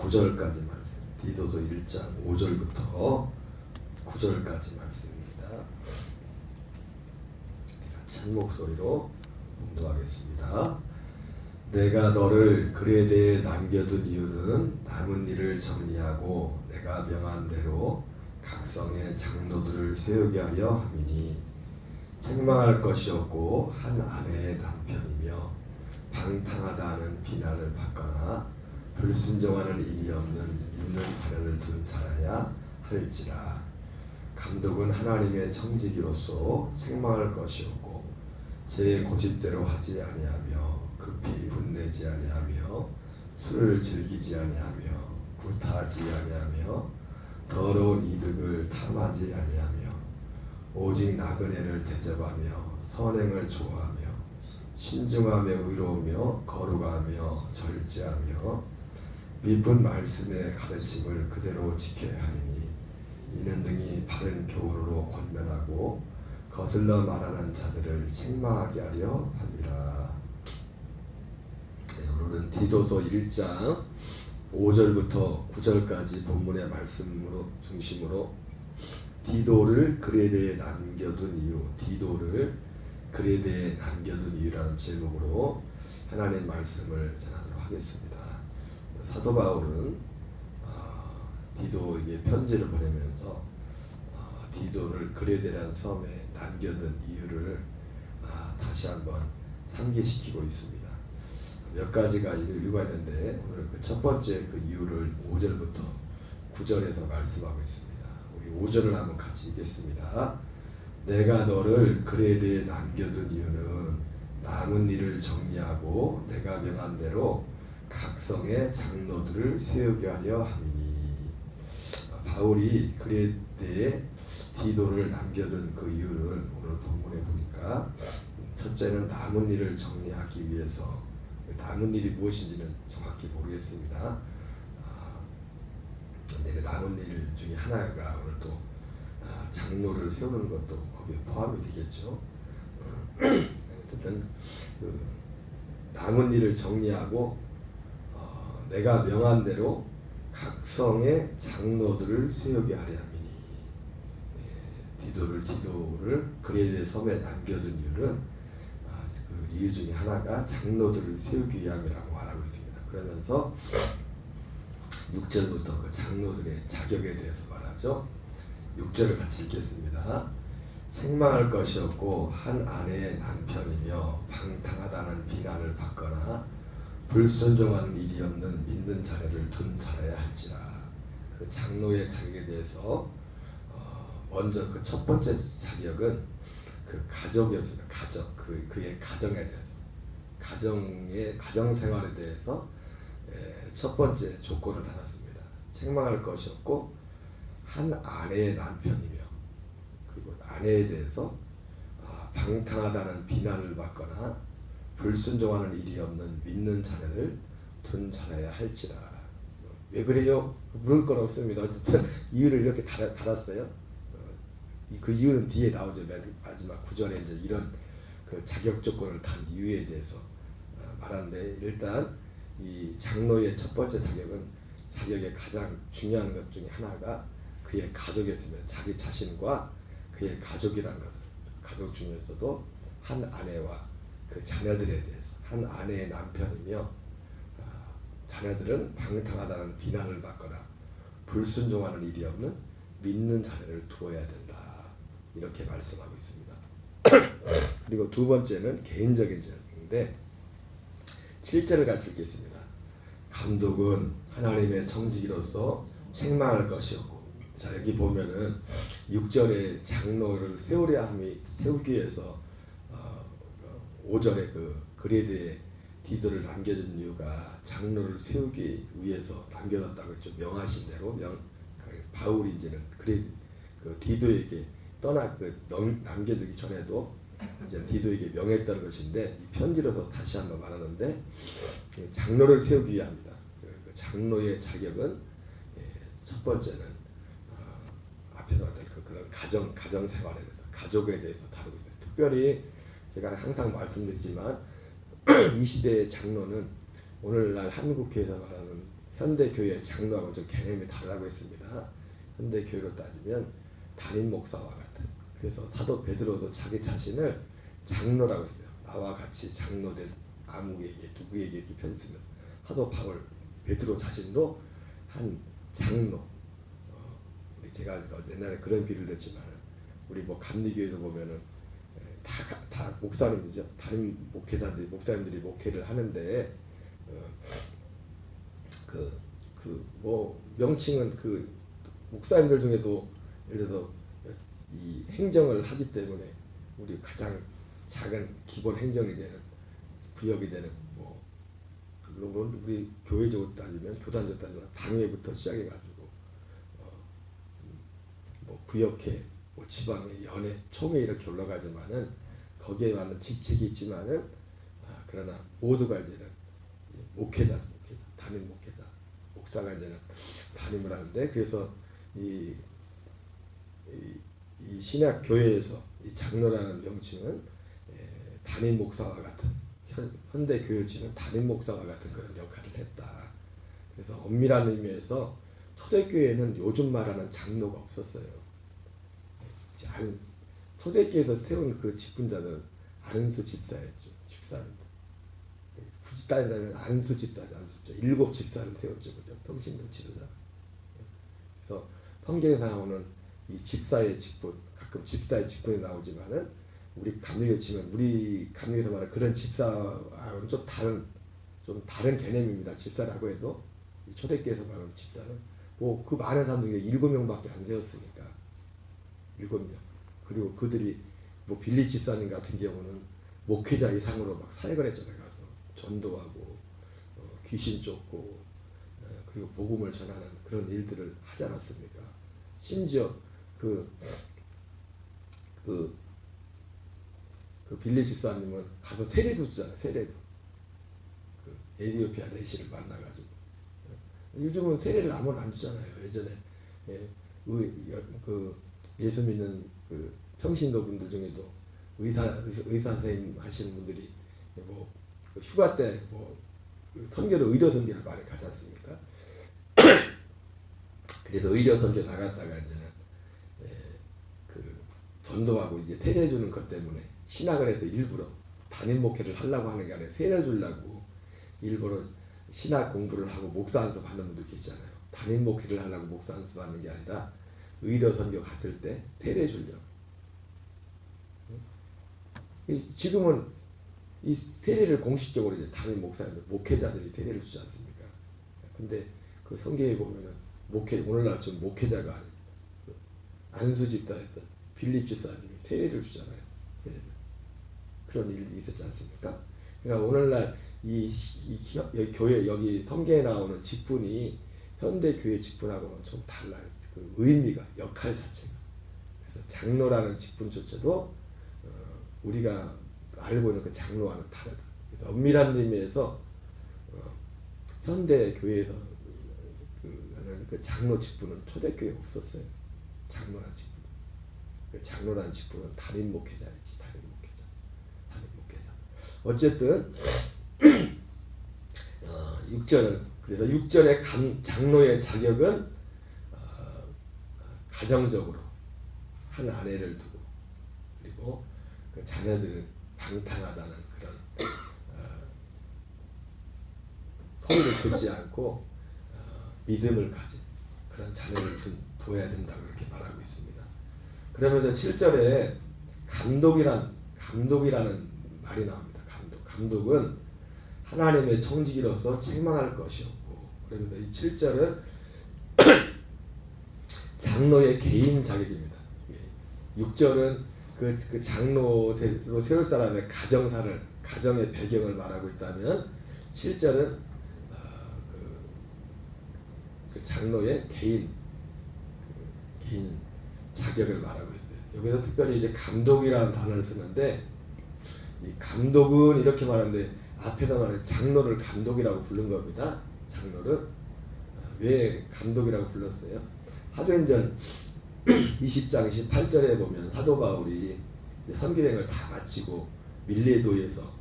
9절까지 말씀. 디도서 1장 5절부터 9절까지 말씀입니다. 같이 한 목소리로 봉독하겠습니다. 내가 너를 그레데에 남겨둔 이유는 남은 일을 정리하고 내가 명한 대로 각성의 장로들을 세우게 하려 함이니, 책망할 것이 없고 한 아내의 남편이며 방탕하다 하는 비난을 받거나 불순종하는 일이 없는 있는 자녀를 둔 자라야 할지라. 감독은 하나님의 청지기로서 책망할 것이 없고 제 고집대로 하지 아니하며 급히 분내지 아니하며 술을 즐기지 아니하며 구타하지 아니하며 더러운 이득을 탐하지 아니하며 오직 나그네를 대접하며 선행을 좋아하며 신중하며 의로우며 거룩하며 절제하며 미쁜 말씀의 가르침을 그대로 지켜야 하리니, 이는 등이 바른 교훈으로 권면하고 거슬러 말하는 자들을 책망하게 하려 함이라. 오늘은 디도서 1장 5절부터 9절까지 본문의 말씀으로 중심으로 디도를 그레데에 남겨둔 이유, 디도를 그레데에 남겨둔 이유라는 제목으로 하나님의 말씀을 전하도록 하겠습니다. 사도 바울은 디도에게 편지를 보내면서 디도를 그레데라는 섬에 남겨둔 이유를 다시 한번 상기시키고 있습니다. 몇 가지가 이유가 있는데 오늘 그 첫 번째 그 이유를 5절부터 9절에서 말씀하고 있습니다. 우리 5절을 한번 같이 읽겠습니다. 내가 너를 그레데에 남겨둔 이유는 남은 일을 정리하고 내가 명한 대로 각성의 장로들을 세우게 하려 함이니. 바울이 그레데에 디도를 남겨둔 그 이유를 오늘 본문에 보니까, 첫째는 남은 일을 정리하기 위해서. 남은 일이 무엇인지는 정확히 모르겠습니다. 근데 남은 일 중에 하나가 오늘 또 장로를 세우는 것도 거기에 포함이 되겠죠. 어쨌든 그 남은 일을 정리하고 내가 명한 대로 각성의 장로들을 세우게 하려 함이니. 디도를 그레데 섬에 남겨둔 이유는 그 이유 중에 하나가 장로들을 세우기 위함이라고 말하고 있습니다. 그러면서 6절부터 그 장로들의 자격에 대해서 말하죠. 6절을 같이 읽겠습니다. 책망할 것이 없고 한 아내의 남편이며 방탕하다는 비난을 받거나 불순종하는 일이 없는 믿는 자녀를 둔 자라야 할지라. 그 장로의 자격에 대해서 먼저 그 첫 번째 자격은 그 가족이었습니다. 가족, 그의 가정에 대해서, 가정 생활에 대해서 첫 번째 조건을 달았습니다. 책망할 것이 없고 한 아내의 남편이며, 그리고 아내에 대해서 방탕하다는 비난을 받거나 불순종하는 일이 없는 믿는 자녀를 둔 자라야 할지라. 왜 그래요? 물을 건 없습니다. 어쨌든 이유를 이렇게 달았어요. 그 이유는 뒤에 나오죠. 마지막 9절에 이제 이런 그 자격 조건을 단 이유에 대해서 말하는데, 일단 이 장로의 첫 번째 자격은, 자격의 가장 중요한 것 중에 하나가 그의 가족이었습니다. 자기 자신과 그의 가족이라는 것을, 가족 중에서도 한 아내와 그 자녀들에 대해서, 한 아내의 남편이며 자녀들은 방탕하다는 비난을 받거나 불순종하는 일이 없는 믿는 자녀를 두어야 된다, 이렇게 말씀하고 있습니다. 그리고 두 번째는 개인적인 자격인데 7절을 같이 읽겠습니다. 감독은 하나님의 청지기로서 책망할 것이 없고. 자, 여기 보면은 6절에 장로를 세우기 위해서 5절에 그 그레데에 디도를 남겨준 이유가 장로를 세우기 위해서 남겨놨다고 했죠. 명하신 대로 바울이 이제는 그 디도에게 남겨두기 전에도 이제 디도에게 명했다는 것인데, 이 편지로서 다시 한번 말하는데, 장로를 세우기 위함이다. 그 장로의 자격은 첫 번째는 앞에서 말한 그런 가정 생활에 대해서, 가족에 대해서 다루고 있어요. 특별히 제가 항상 말씀드리지만 이 시대의 장로는 오늘날 한국교회에서 말하는 현대 교회 장로하고 좀 개념이 다르다고 했습니다. 현대 교회로 따지면 담임 목사와 같은. 그래서 사도 베드로도 자기 자신을 장로라고 했어요. 나와 같이 장로된 아무에게 누구에게 이렇게 편쓰는 사도 바울 베드로 자신도 한 장로. 제가 옛날에 그런 비유를 했지만 우리 뭐 감리교회도 보면은 다 목사님이죠. 다른 목회자들이 목사님들이 목회를 하는데 뭐 명칭은 그 목사님들 중에도 예를 들어서 이 행정을 하기 때문에 우리 가장 작은 기본 행정이 되는 구역이 되는 뭐 물론 우리 교회적으로 따지면 교단적으로 따지면 당회부터 시작해가지고 뭐 구역회, 뭐 지방회, 연회, 총회 이렇게 올라가지만은 거기에 맞는 직책이 있지만은 그러나 모두가 이제는 목회자, 담임 목회자, 목사가 이제는 담임을 하는데 그래서 이 신약 교회에서 이 장로라는 명칭은 담임 목사와 같은 현대 교회지는 담임 목사와 같은 그런 역할을 했다. 그래서 엄밀한 의미에서 초대교회는 요즘 말하는 장로가 없었어요. 초대교회에서 세운 그 직분자들은 안수 집사였죠. 집사입니다. 굳이 따지자면 안수 집사죠. 안수 집사. 7 집사를 세웠죠. 그죠? 평신도 지도자. 그래서 성경에서 나오는 이 집사의 직분, 가끔 집사의 직분이 나오지만은 우리 감리교 치면 우리 감리교에서 말하는 그런 집사하고는 좀 다른 개념입니다. 집사라고 해도 이 초대교회에서 말하는 집사는 뭐 그 많은 사람 중에 7명밖에 안 세웠으니까 7명. 그리고 그들이 뭐 빌리 집사님 같은 경우는 목회자 이상으로 막 사역을 했잖아요. 가서 전도하고 귀신 쫓고 그리고 복음을 전하는 그런 일들을 하지 않았습니까? 심지어 그 빌리 집사님은 가서 세례도 주잖아요. 세례도 그 에티오피아 내시를 만나가지고 요즘은 세례를 아무나 안 주잖아요. 예전에 그 예수 믿는 그 평신도 분들 중에도 의사 선생님 하시는 분들이 뭐 휴가 때 뭐 선교를 의료 선교를 많이 가지 않습니까? 그래서 의료 선교 나갔다가 이제는 그 전도하고 이제 세례 주는 것 때문에 신학을 해서 일부러 담임 목회를 하려고 하는 게 아니라 세례 주려고 일부러 신학 공부를 하고 목사 안수 받는 분들 계시잖아요. 담임 목회를 하려고 목사 안수 받는 게 아니라 의료 선교 갔을 때 세례 주려고. 지금은 이 세례를 공식적으로 이제 담임 목사님들, 목회자들이 세례를 주지 않습니까? 근데 그 성경에 보면은 오늘날 좀 목회자가 아닌 안수 집사였던 빌립 집사님이 세례를 주잖아요. 그런 일이 있었지 않습니까? 그러니까 오늘날 이 교회 여기 성경에 나오는 직분이 현대 교회 직분하고는 좀 달라요. 그 의미가 역할 자체가. 그래서 장로라는 직분조차도 우리가 알고 있는 그 장로와는 다르다. 그래서 엄밀한 의미에서 현대 교회에서 그 장로 직분은 초대교회에 없었어요. 장로라는 직분. 그 장로라는 직분은 담임 목회자이지. 담임 목회자. 어쨌든 6절은 그래서 6절의 장로의 자격은 가정적으로 한 아내를 두고 그리고 그 자녀들은 방탕하다는 그런 소리를 듣지 않고 믿음을 가진 그런 자녀를 두어야 된다고 이렇게 말하고 있습니다. 그러면서 7절에 감독이라는 말이 나옵니다. 감독은 하나님의 청지기로서 책망할 것이었고, 그러면서 이 7절은 장로의 개인 자격입니다. 6절은 그 장로로 세울 사람의 가정의 배경을 말하고 있다면 7절은 그 장로의 개인 자격을 말하고 있어요. 여기서 특별히 이제 감독이라는 단어를 쓰는데 이 감독은 이렇게 말하는데 앞에서 말하는 장로를 감독이라고 부른 겁니다. 장로를 왜 감독이라고 불렀어요? 사도행전 20장 28절에 보면 사도 바울이 선교행을 다 마치고 밀레도에서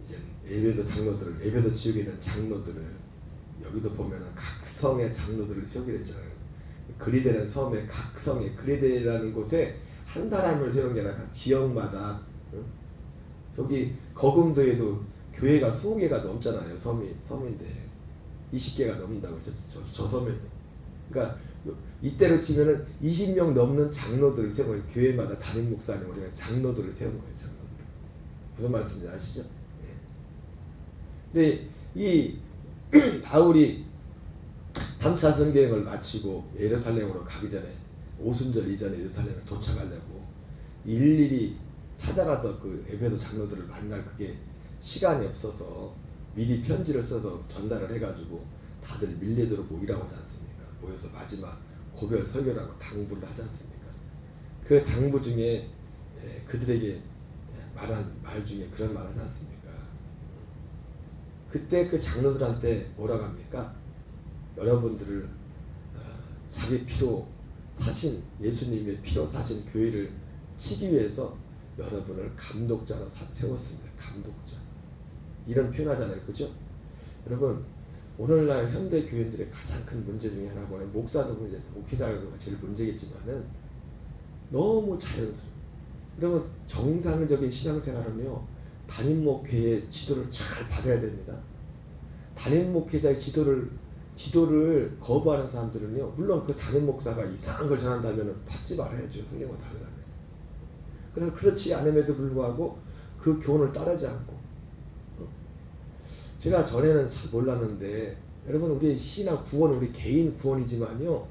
이제 에베소 지역에 있는 장로들을 여기도 보면은 각 성의 장로들을 세우게 됐잖아요. 그리데는 섬의 각 성에 그리데라는 곳에 한 사람을 세운 게 아니라 각 지역마다 저기 거금도에도 교회가 20개가 넘잖아요. 섬인데 20개가 넘는다고 저 섬에. 그러니까 이때로 치면은 20명 넘는 장로들을 세운 거예요. 교회마다 담임 목사님 우리가 장로들을 세운 거예요. 장로들. 무슨 말씀인지 아시죠? 네. 근데 이 바울이 3차 성경을 마치고 예루살렘으로 가기 전에 오순절 이전에 예루살렘에 도착하려고 일일이 찾아가서 그 에베소 장로들을 만날 그게 시간이 없어서 미리 편지를 써서 전달을 해가지고 다들 밀레도로 모이라고 하지 않습니까? 모여서 마지막 고별 설교라고 당부를 하지 않습니까? 그 당부 중에 그들에게 말한 말 중에 그런 말 하지 않습니까? 그때 그 장로들한테 뭐라고 합니까? 여러분들을 자기 피로 사신 예수님의 피로 사신 교회를 치기 위해서 여러분을 감독자로 세웠습니다. 감독자. 이런 표현하잖아요. 그죠? 여러분 오늘날 현대 교인들의 가장 큰 문제 중에 하나는 목사도 문제, 목회자가 제일 문제겠지만은 너무 자연스러워. 여러분 정상적인 신앙생활은요 담임 목회의 지도를 잘 받아야 됩니다. 담임 목회자의 지도를 거부하는 사람들은요 물론 그 담임 목사가 이상한 걸 전한다면 받지 말아야죠. 성경과 다르다면. 그래서 그렇지 않음에도 불구하고 그 교훈을 따르지 않고 제가 전에는 잘 몰랐는데 여러분 우리 신앙 구원 우리 개인 구원이지만요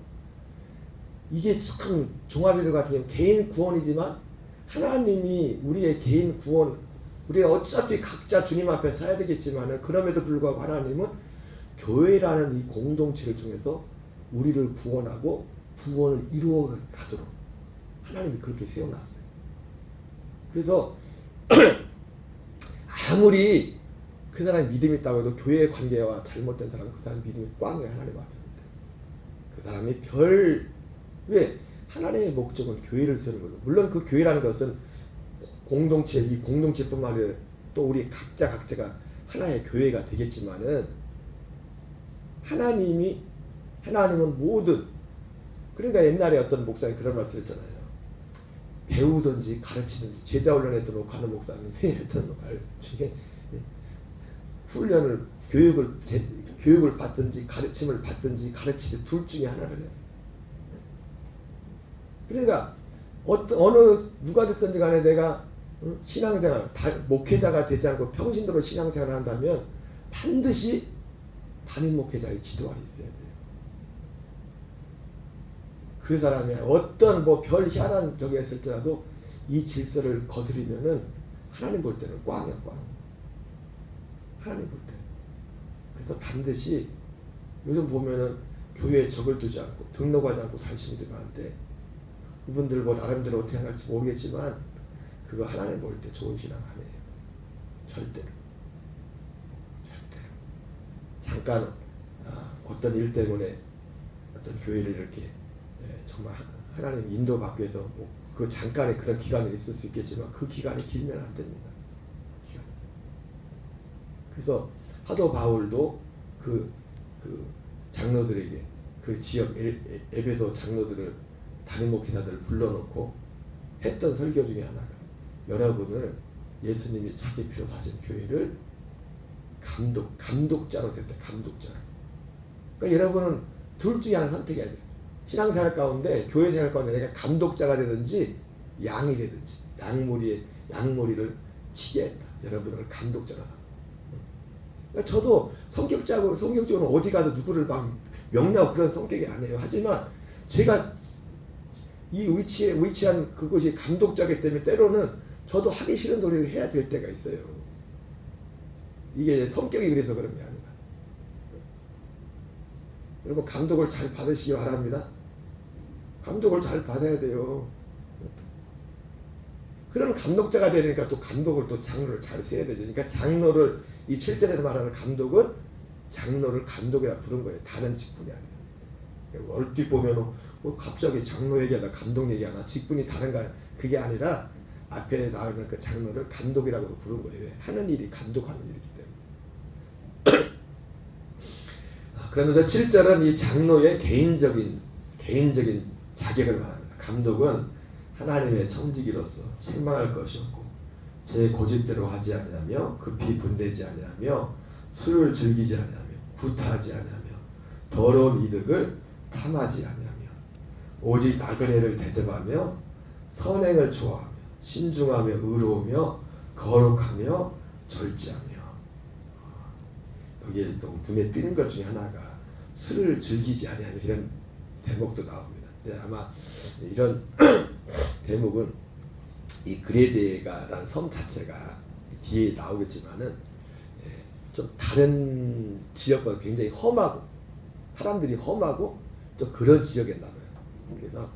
이게 참 종합이들 같은 경우 개인 구원이지만 하나님이 우리의 개인 구원 우리가 어차피 각자 주님 앞에 서야 되겠지만은 그럼에도 불구하고 하나님은 교회라는 이 공동체를 통해서 우리를 구원하고 구원을 이루어 가도록 하나님이 그렇게 세워놨어요. 그래서 아무리 그 사람이 믿음이 있다고 해도 교회의 관계와 잘못된 사람은 그 사람의 믿음이 꽝이에요. 하나님 앞에. 그 사람이 왜? 하나님의 목적은 교회를 쓰는 거죠. 물론 그 교회라는 것은 이 공동체뿐만 아니라 또 우리 각자가 하나의 교회가 되겠지만은 하나님은 모든 그러니까 옛날에 어떤 목사님이 그런 말씀을 했잖아요. 배우든지 가르치든지 제자 훈련했던 하는 목사님이 했던 말 중에 훈련을 교육을 받든지 가르침을 받든지 가르치든지 둘 중에 하나를 해요. 그러니까 누가 됐든지 간에 내가 신앙생활 목회자가 되지 않고 평신도로 신앙생활을 한다면 반드시 담임 목회자의 지도가 있어야 돼요. 그 사람이 어떤 별 희한한 적이 있을지라도 이 질서를 거스리면은 하나님 볼 때는 꽝이야 꽝. 하나님 볼 때. 그래서 반드시 요즘 보면은 교회에 적을 두지 않고 등록하지 않고 다니시는 분들이 많은데 그분들 나름대로 어떻게 할지 모르겠지만 그거 하나님 볼 때 좋은 신앙 아니에요. 절대로. 잠깐 어떤 일 때문에 어떤 교회를 이렇게 정말 하나님 인도받기 위해서 그 잠깐의 그런 기간이 있을 수 있겠지만 그 기간이 길면 안 됩니다. 그래서 사도 바울도 그 장로들에게 그 지역 에베소 장로들을 담임 목회자들을 불러놓고 했던 설교 중에 하나가 여러분을 예수님이 자기 피로 사신 교회를 감독자로 세웠다. 감독자. 그러니까 여러분은 둘 중에 하나 선택해야 돼요. 신앙생활 가운데 교회 생활 가운데 내가 감독자가 되든지 양이 되든지 양머리를 치게 했다. 여러분을 감독자로 삼아. 그러니까 저도 성격적으로 어디 가서 누구를 막 명령하고 그런 성격이 아니에요. 하지만 제가 이 위치한 그것이 감독자이기 때문에 때로는 저도 하기 싫은 소리를 해야 될 때가 있어요. 이게 성격이 그래서 그런 게 아니라. 여러분 감독을 잘 받으시기 바랍니다. 감독을 잘 받아야 돼요. 그러면 감독자가 되니까 또 감독을 또 장로를 잘 세야 되죠. 그러니까 장로를 이 7절에서 말하는 감독은 장로를 감독이라 부른 거예요. 다른 직분이 아니에요. 얼핏 보면 갑자기 장로 얘기하다 감독 얘기하나 직분이 다른가 그게 아니라 앞에 나오는 그 장로를 감독이라고 부른 거예요. 하는 일이 감독하는 일이기 때문에. 그러면서 7절은 이 장로의 개인적인 자격을 말합니다. 감독은 하나님의 청지기로서 책망할 것이 없고 제 고집대로 하지 아니하며 급히 분대지 아니하며 술을 즐기지 아니하며 구타하지 아니하며 더러운 이득을 탐하지 아니하며 오직 나그네를 대접하며 선행을 좋아하며 신중하며 의로우며 거룩하며 절제하며. 여기에 또 눈에 띄는 것 중에 하나가 술을 즐기지 아니하며 이런 대목도 나옵니다. 아마 이런 대목은 이 그레데가라는 섬 자체가 뒤에 나오겠지만은 좀 다른 지역보다 굉장히 험하고 사람들이 험하고 좀 그런 지역이었나 봐요. 그래서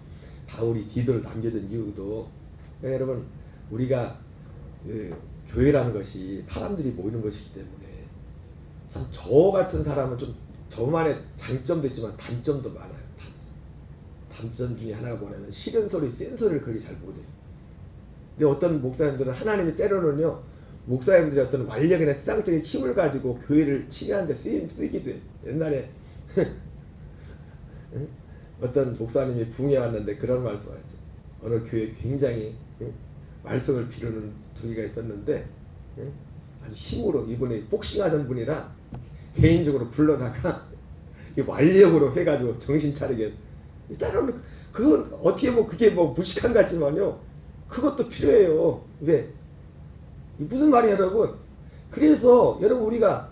바울이 디도를 남겨둔 이유도 여러분 우리가 교회라는 것이 사람들이 모이는 것이기 때문에 참 저 같은 사람은 좀 저만의 장점도 있지만 단점도 많아요. 단점 중에 하나가 뭐냐면 싫은 소리, 센 소리를 그렇게 잘 못해요. 근데 어떤 목사님들은 하나님이 때로는요 목사님들이 어떤 완력이나 세상적인 힘을 가지고 교회를 치료하는 데 쓰기도 해요. 옛날에 어떤 목사님이 붕에 왔는데 그런 말씀을 하죠. 어느 교회 굉장히 말썽을 피우는 저기가 있었는데 아주 힘으로 이분이 복싱하던 분이라 개인적으로 불러다가 완력으로 해가지고 정신 차리게. 때로는 그건 어떻게 그게 무식한 것 같지만요 그것도 필요해요. 왜? 무슨 말이에요 여러분? 그래서 여러분 우리가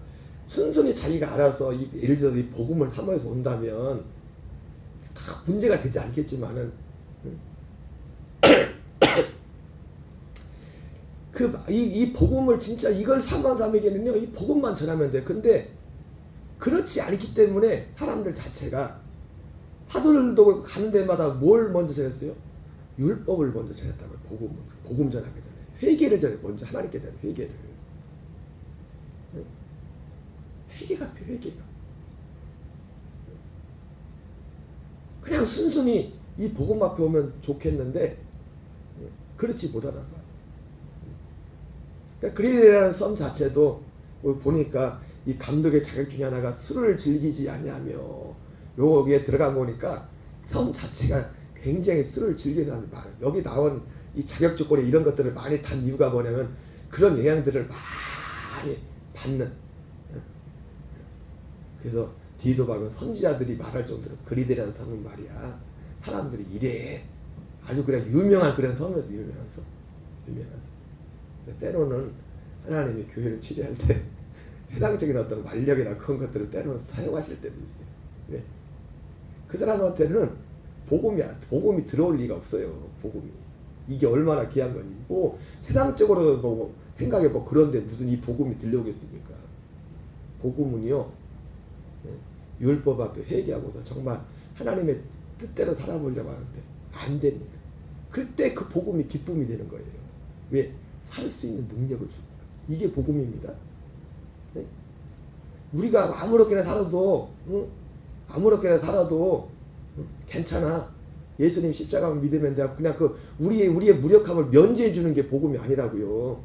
순순히 자기가 알아서 예를 들어서 이 복음을 삼아서 온다면 다 문제가 되지 않겠지만은 이 복음을 진짜 이걸 삼아삼에게는요 이 복음만 전하면 돼. 근데 그렇지 않기 때문에 사람들 자체가 사도들도 가는 데마다 뭘 먼저 전했어요? 율법을 먼저 전했다고요. 복음 전하기 전에 회개를 전해. 먼저 하나님께 대한 회개를. 회개가 필요해. 회개가 그냥 순순히 이 복음 앞에 오면 좋겠는데 그렇지 못하단 말이에요. 그러니까 그리스라는 섬 자체도 보니까 이 감독의 자격 중에 하나가 술을 즐기지 아니하며 여기에 들어가 보니까 섬 자체가 굉장히 술을 즐기는 사람이 많아요. 여기 나온 이 자격 조건에 이런 것들을 많이 단 이유가 뭐냐면 그런 영향들을 많이 받는. 그래서 뒤도 보면 선지자들이 말할 정도로 그리스라는 섬은 말이야 사람들이 이래 아주 그냥 유명한 그런 섬에서 유명한 섬. 때로는 하나님이 교회를 치료할 때 세상적인 어떤 완력이나 그런 것들을 때로는 사용하실 때도 있어요. 네. 그 사람한테는 복음이 들어올 리가 없어요. 복음이 이게 얼마나 귀한 건지. 세상적으로 생각해 그런데 무슨 이 복음이 들려오겠습니까? 복음은요 율법 앞에 회개하고서 정말 하나님의 뜻대로 살아보려고 하는데 안 됩니다. 그때 그 복음이 기쁨이 되는 거예요. 왜? 살 수 있는 능력을 줍니다. 이게 복음입니다. 네? 우리가 아무렇게나 살아도 괜찮아. 예수님 십자가만 믿으면 돼. 그냥 우리의 무력함을 면제해 주는 게 복음이 아니라고요.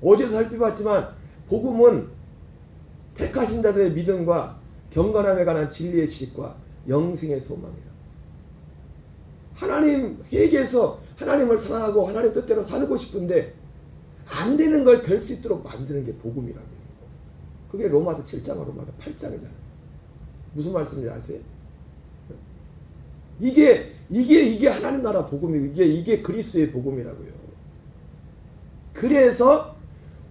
어제도 살펴봤지만 복음은 택하신 자들의 믿음과 경건함에 관한 진리의 지식과 영생의 소망이다. 하나님 회개해서 하나님을 사랑하고 하나님 뜻대로 살고 싶은데 안 되는 걸 될 수 있도록 만드는 게 복음이라고요. 그게 로마서 7장과 로마서 8장이잖아요. 무슨 말씀인지 아세요? 이게 하나님 나라 복음이고 이게 그리스도의 복음이라고요. 그래서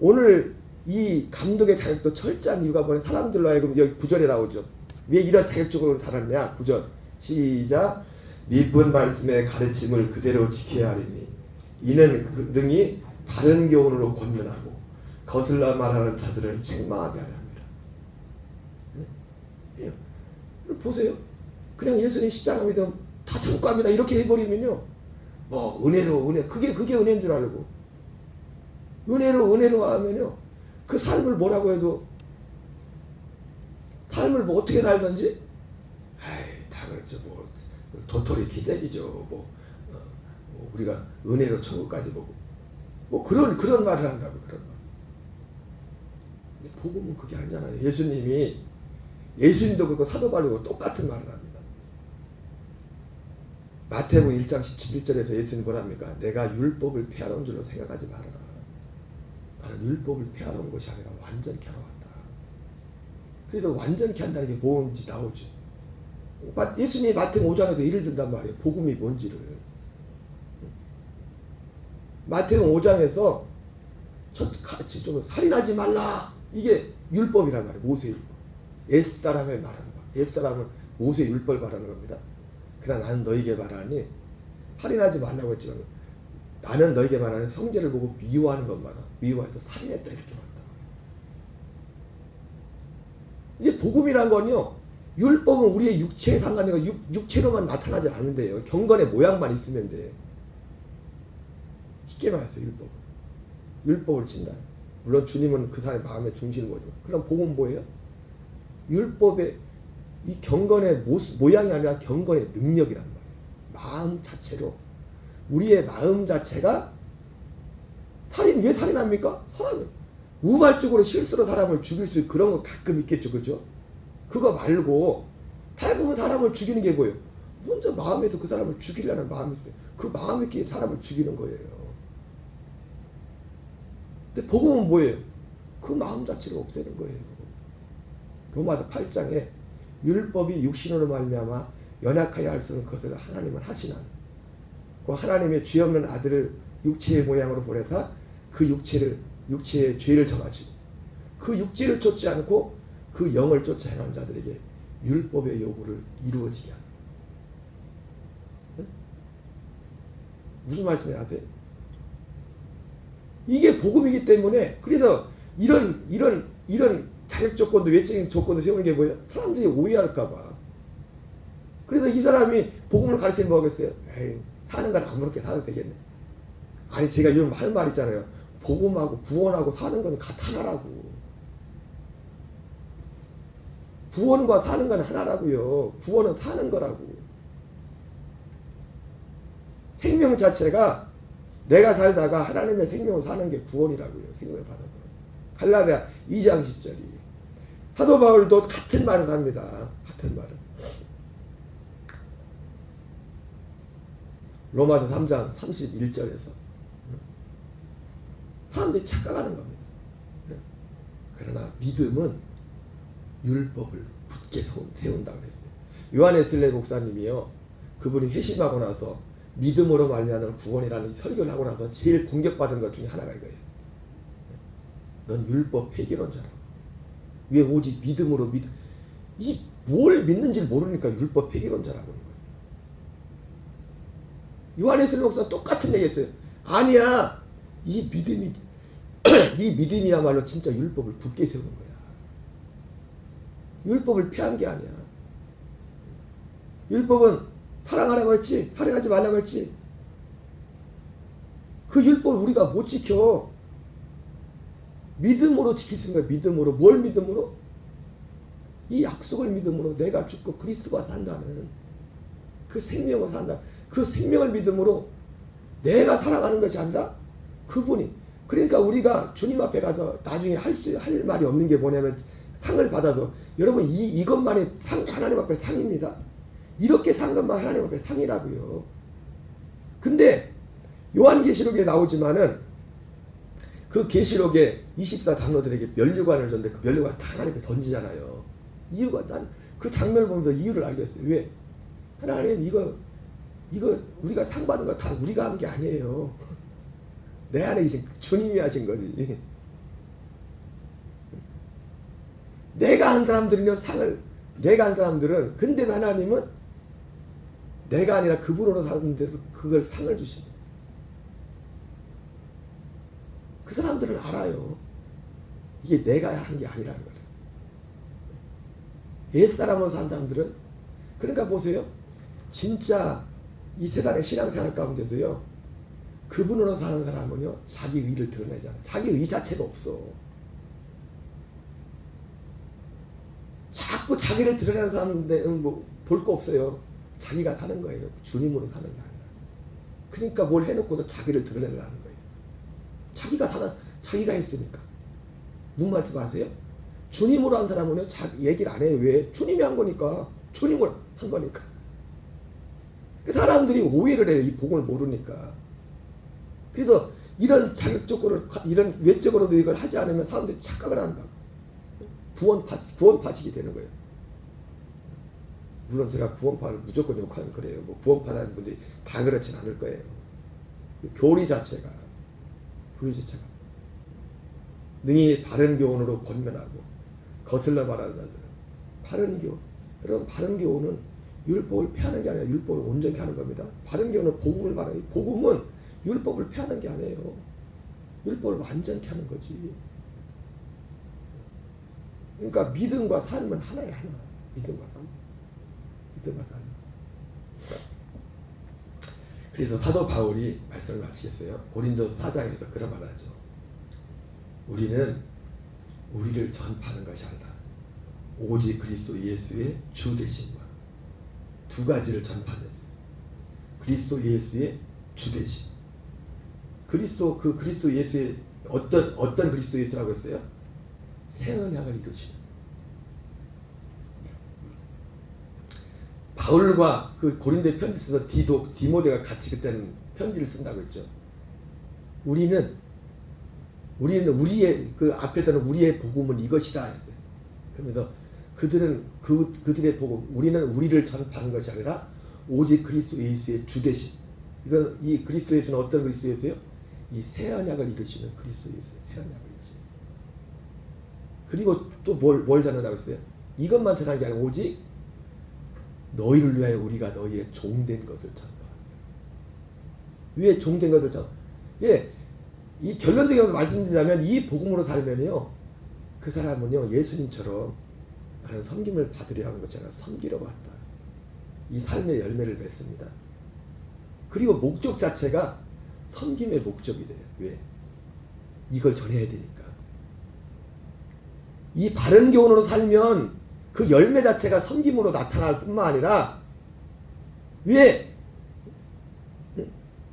오늘 이 감독의 자격도 철저한 이유가 뭐냐? 사람들로 하여금 여기 9절에 나오죠. 왜 이런 자격적으로 달았냐? 9절 시작. 미쁜 말씀의 가르침을 그대로 지켜야 하리니 이는 능히 바른 교훈으로 권면하고 거슬러 말하는 자들을 책망하게 하려 합니다. 네? 보세요. 그냥 예수님 십자가 믿으면 다 참고 합니다. 이렇게 해버리면요. 은혜로 그게 은혜인 줄 알고 은혜로 하면요. 그 삶을 뭐라고 해도 삶을 어떻게 살든지 다 그렇죠. 도토리 기적이죠. 우리가 은혜로 천국까지 보고 그런 말을 한다고. 그런 말. 근데 복음은 그게 아니잖아요. 예수님도 그렇고 사도 바울도 똑같은 말을 합니다. 마태복음 1장 17절에서 예수님 뭐랍니까? 내가 율법을 폐하러 줄로 생각하지 말아라. 나는 율법을 폐하러 온 것이 아니라 완전케 하러 왔다. 그래서 완전케 한다는 게 뭔지 나오죠. 예수님이 마태복음 5장에서 예를 든단 말이에요. 복음이 뭔지를. 마태복음 5장에서 좀 살인하지 말라. 이게 율법이란 말이에요. 모세 율법. 옛사람을 말하는 거. 옛사람은 모세 율법을 말하는 겁니다. 그러나 나는 너에게 말하니 살인하지 말라고 했지만 나는 너에게 말하는 형제를 보고 미워하는 것마다 미워해서 살인했다 이렇게 말한다. 이게 복음이란 건요. 율법은 우리의 육체에 상관되고 육체로만 나타나지 않는데요. 경건의 모양만 있으면 돼. 쉽게 말해서 율법을 친다. 물론 주님은 그 사람의 마음의 중심을 보지만 그럼 복음은 뭐예요? 율법의 이 경건의 모양이 아니라 경건의 능력이란 말이에요. 마음 자체로 우리의 마음 자체가 왜 살인합니까? 사람은 우발적으로 실수로 사람을 죽일 수 그런 거 가끔 있겠죠, 그죠? 그거 말고 대부분 사람을 죽이는 게 뭐예요? 먼저 마음에서 그 사람을 죽이려는 마음이 있어요. 그 마음이 있기에 사람을 죽이는 거예요. 근데 복음은 뭐예요? 그 마음 자체를 없애는 거예요. 로마서 8장에 율법이 육신으로 말미암아 연약하여 할 수 없는 것을 하나님은 하시나 그 하나님의 죄 없는 아들을 육체의 모양으로 보내사 그 육체의 죄를 져가지고 그 육체를 쫓지 않고 그 영을 쫓아 행한 자들에게 율법의 요구를 이루어지게 하는 응? 무슨 말씀을 하세요? 이게 복음이기 때문에 그래서 이런 자격 조건도 외적인 조건도 세우는 게 뭐예요? 사람들이 오해할까봐. 그래서 이 사람이 복음을 가르치면 뭐겠어요? 에이, 사는 건 아무렇게 살아도 되겠네. 아니 제가 요즘 할 말 있잖아요. 복음하고 구원하고 사는 건 하나라고. 구원과 사는 건 하나라고요. 구원은 사는 거라고. 생명 자체가 내가 살다가 하나님의 생명을 사는 게 구원이라고요. 생명을 받아서. 갈라디아 2장 10절이. 사도 바울도 같은 말을 합니다. 같은 말을. 로마서 3장 31절에서. 사람들이 착각하는 겁니다. 그러나 믿음은 율법을 굳게 세운다고 했어요. 요한에슬레 목사님이요. 그분이 회심하고 나서 믿음으로 말미암는 구원이라는 설교를 하고 나서 제일 공격받은 것 중에 하나가 이거예요. 넌 율법 폐기론자라고. 왜 오직 믿음으로 뭘 믿는지를 모르니까 율법 폐기론자라고 하는 거예요. 요한에슬레 목사는 똑같은 얘기 했어요. 아니야. 이 믿음이야말로 진짜 율법을 굳게 세우는 거야. 율법을 폐한 게 아니야. 율법은 사랑하라고 했지, 살인하지 말라고 했지. 그 율법을 우리가 못 지켜. 믿음으로 지킬 수 있는 거야. 믿음으로. 뭘 믿음으로? 이 약속을 믿음으로 내가 죽고 그리스도가 산다는 그 생명을 산다. 그 생명을 믿음으로 내가 살아가는 것이 아니라 그분이. 그러니까 우리가 주님 앞에 가서 나중에 할 말이 없는 게 뭐냐면 상을 받아서 여러분 이것만이 하나님 앞에 상입니다. 이렇게 산 것만 하나님 앞에 상이라고요. 근데 요한계시록에 나오지만은 그 계시록에 24장로들에게 면류관을 줬는데 그 면류관을 다 하나님께 던지잖아요. 이유가 난 그 장면을 보면서 이유를 알겠어요. 왜? 하나님 이거 우리가 상 받은 거 다 우리가 한 게 아니에요. 내 안에 이제 주님이 하신 거지. 내가 한 사람들은요 내가 한 사람들은 근데도 하나님은 내가 아니라 그분으로 사는 데서 그걸 상을 주신다. 그 사람들은 알아요. 이게 내가 한 게 아니라는 거예요. 옛사람으로 산 사람들은 그러니까 보세요. 진짜 이 세상의 신앙생활 가운데도요. 그분으로 사는 사람은요. 자기 의를 드러내잖아요. 자기 의 자체가 없어. 자꾸 자기를 드러내는 사람들은 뭐 볼 거 없어요. 자기가 사는 거예요. 주님으로 사는 게 아니라. 그러니까 뭘 해놓고도 자기를 드러내려는 거예요. 자기가 했으니까. 무슨 아세요? 주님으로 한 사람은요, 얘기를 안 해요. 왜? 주님이 한 거니까. 주님으로 한 거니까. 사람들이 오해를 해요. 이 복음을 모르니까. 그래서 이런 자격적으로, 이런 외적으로도 이걸 하지 않으면 사람들이 착각을 한다. 구원파식이 되는 거예요. 물론 제가 구원파를 무조건 욕하는 거래요. 뭐 구원파라는 분들이 다 그렇진 않을 거예요. 교리 자체가 능히 바른 교훈으로 권면하고 거슬러 말하는 자들. 바른 교훈. 여러분, 바른 교훈은 율법을 폐하는 게 아니라 율법을 온전히 하는 겁니다. 바른 교훈은 복음을 말해요. 복음은 율법을 폐하는 게 아니에요. 율법을 완전히 하는 거지. 그러니까 믿음과 삶은 하나야, 하나. 믿음과 삶. 그래서 사도 바울이 말씀을 마치겠어요. 고린도서 4장에서 그런 말을 하죠. 우리는 우리를 전파하는 것이 아니라 오직 그리스도 예수의 주 되심과 두 가지를 전파했어요. 그리스도 예수의 주 되심. 그리스도 예수의 어떤 그리스도 예수라고 했어요? 새 언약을 이루시는. 바울과 그 고린도에 편지 써서 디모데가 같이 그때는 편지를 쓴다고 했죠. 우리는 우리의 그 앞에서는 우리의 복음은 이것이다 했어요. 그러면서 그들의 복음, 우리는 우리를 전파하는 것이 아니라 오직 그리스도 예수의 주 되심. 이건 이 그리스도 예수는 어떤 그리스도 예수예요? 이 새 언약을 이루시는 그리스도 예수, 새 언약을 이루시는. 그리고 또 뭘 전한다고 했어요? 이것만 전하는 게 아니라 오직 너희를 위하여 우리가 너희의 종된 것을 전파하는. 왜 종된 것을 전파? 예, 이 결론적으로 말씀드리자면 이 복음으로 살면요, 그 사람은요 예수님처럼 나는 섬김을 받으려 하는 것이 아니라 섬기러 왔다. 이 삶의 열매를 맺습니다. 그리고 목적 자체가 섬김의 목적이 돼요. 왜? 이걸 전해야 되니까. 이 바른 교훈으로 살면 그 열매 자체가 섬김으로 나타날 뿐만 아니라, 왜?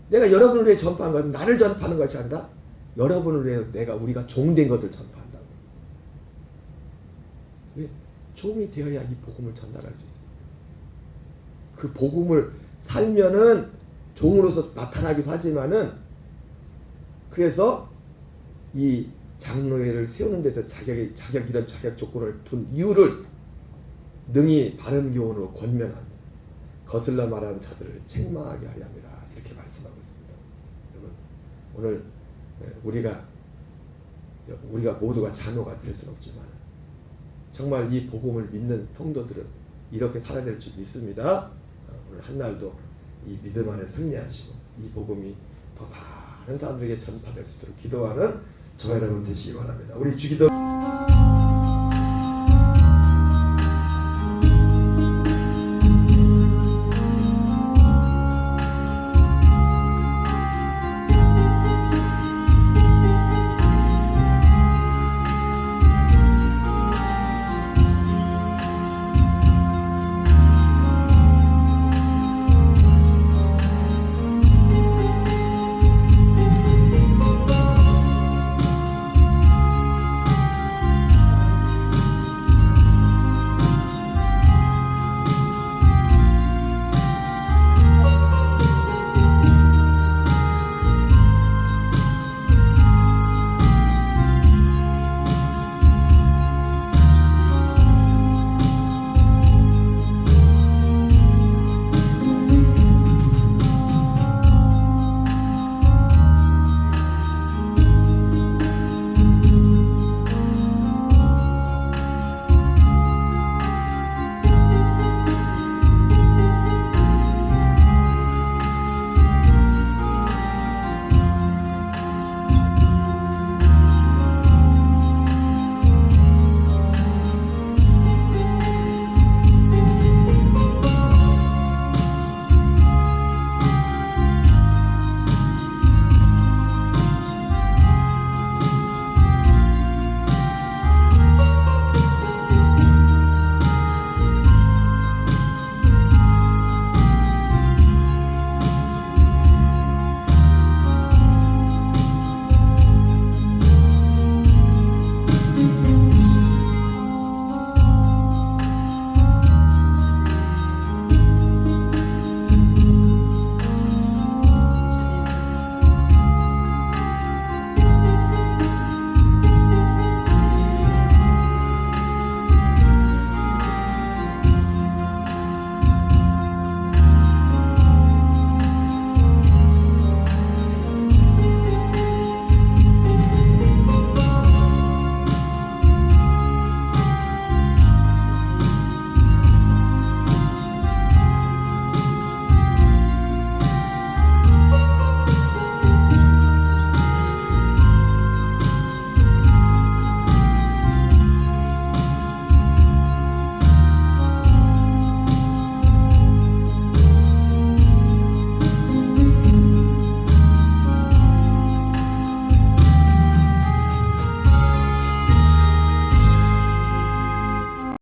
내가 여러분을 위해 전파한 것은 나를 전파하는 것이 아니라 여러분을 위해 우리가 종된 것을 전파한다고. 왜? 종이 되어야 이 복음을 전달할 수 있어요. 그 복음을 살면은 종으로서 나타나기도 하지만은, 그래서 이 장로회를 세우는 데서 이런 자격 조건을 둔 이유를 능히 바른 교훈으로 권면하며 거슬러 말하는 자들을 책망하게 하려 함이라, 이렇게 말씀하고 있습니다. 여러분, 오늘 우리가 모두가 자녀가 될 수는 없지만 정말 이 복음을 믿는 성도들은 이렇게 살아야 될 줄 믿습니다. 오늘 한날도 이 믿음 안에 승리하시고 이 복음이 더 많은 사람들에게 전파될 수 있도록 기도하는 저와 여러분 되시기 바랍니다. 우리 주기도